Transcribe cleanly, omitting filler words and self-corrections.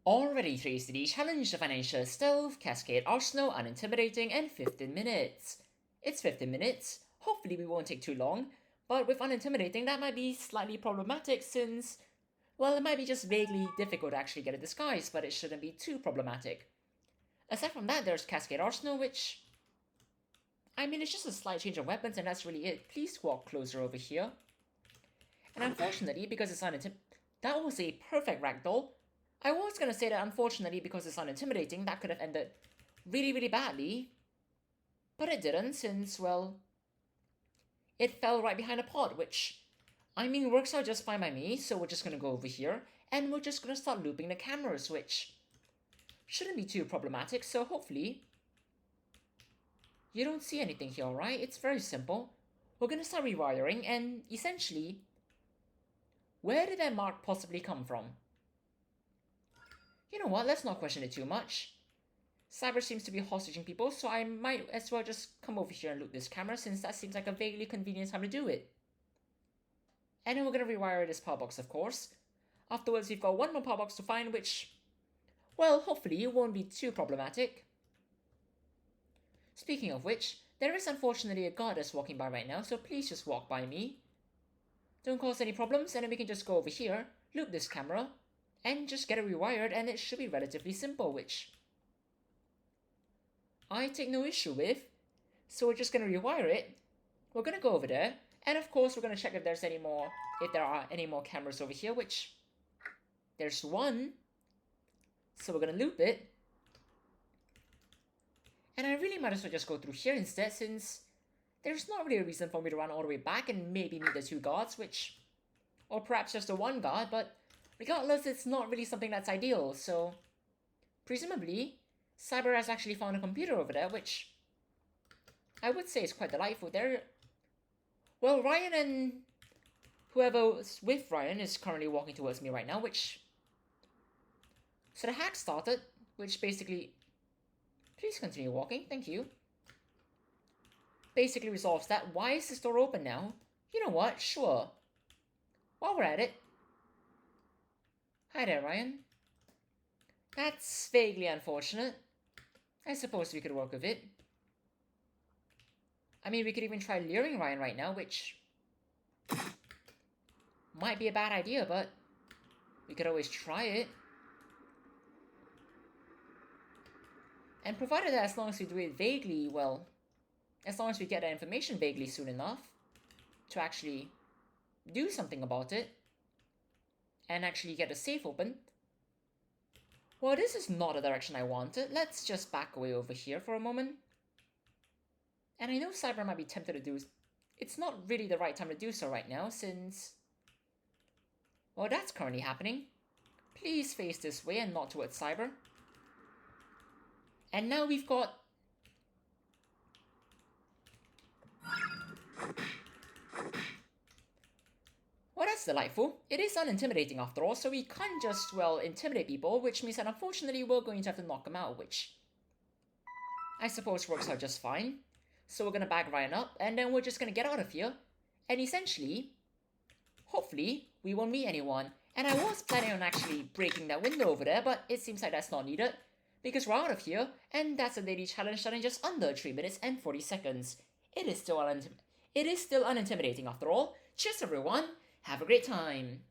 Already today's the challenge, the Financier Stealth, Cascade Arsenal, Unintimidating, and 15 minutes. It's 15 minutes, hopefully we won't take too long, but with Unintimidating that might be slightly problematic since, well, it might be just vaguely difficult to actually get a disguise, but it shouldn't be too problematic. Aside from that, there's Cascade Arsenal, which, I mean, it's just a slight change of weapons and that's really it. Please walk closer over here. And unfortunately, because it's that was a perfect ragdoll. I was gonna say that unfortunately, because it's unintimidating, that could have ended really badly. But it didn't, since, well, it fell right behind a pod, which, I mean, works out just fine by me, so we're just gonna go over here, and we're just gonna start looping the cameras, which shouldn't be too problematic, so hopefully you don't see anything here, alright? It's very simple. We're gonna start rewiring, and essentially, where did that mark possibly come from? You know what, let's not question it too much. Cyber seems to be hostage people, so I might as well just come over here and loot this camera, since that seems like a vaguely convenient time to do it. And then we're gonna rewire this power box, of course. Afterwards, we've got one more power box to find, which, well, hopefully it won't be too problematic. Speaking of which, there is unfortunately a guard that's walking by right now, so please just walk by me. Don't cause any problems, and then we can just go over here, loop this camera, and just get it rewired, and it should be relatively simple, which I take no issue with. So we're just gonna rewire it. We're gonna go over there, and of course we're gonna check if there are any more cameras over here, which there's one. So we're gonna loop it. And I really might as well just go through here instead, since there's not really a reason for me to run all the way back and maybe meet the two guards, or perhaps just the one guard, but regardless, it's not really something that's ideal, so presumably, Cyber has actually found a computer over there, which I would say is quite delightful. Well, Ryan and whoever's with Ryan is currently walking towards me right now, so the hack started, which basically, please continue walking, thank you. Basically resolves that. Why is this door open now? You know what, sure. While we're at it, hi there, Ryan. That's vaguely unfortunate. I suppose we could work with it. I mean, we could even try luring Ryan right now, which might be a bad idea, but we could always try it. And provided that as long as we do it vaguely, well, as long as we get that information vaguely soon enough to actually do something about it, and actually get the safe open. Well, this is not the direction I wanted. Let's just back away over here for a moment. And I know Cyber might be tempted to do... It's not really the right time to do so right now, since... well, that's currently happening. Please face this way and not towards Cyber. And now we've got... well, that's delightful. It is unintimidating after all, so we can't just, well, intimidate people, which means that unfortunately we're going to have to knock them out, which I suppose works out just fine. So we're gonna bag Ryan up, and then we're just gonna get out of here, and essentially, hopefully, we won't meet anyone. And I was planning on actually breaking that window over there, but it seems like that's not needed, because we're out of here, and that's a daily challenge done in just under 3 minutes and 40 seconds. It is still unintimidating after all. Cheers everyone! Have a great time!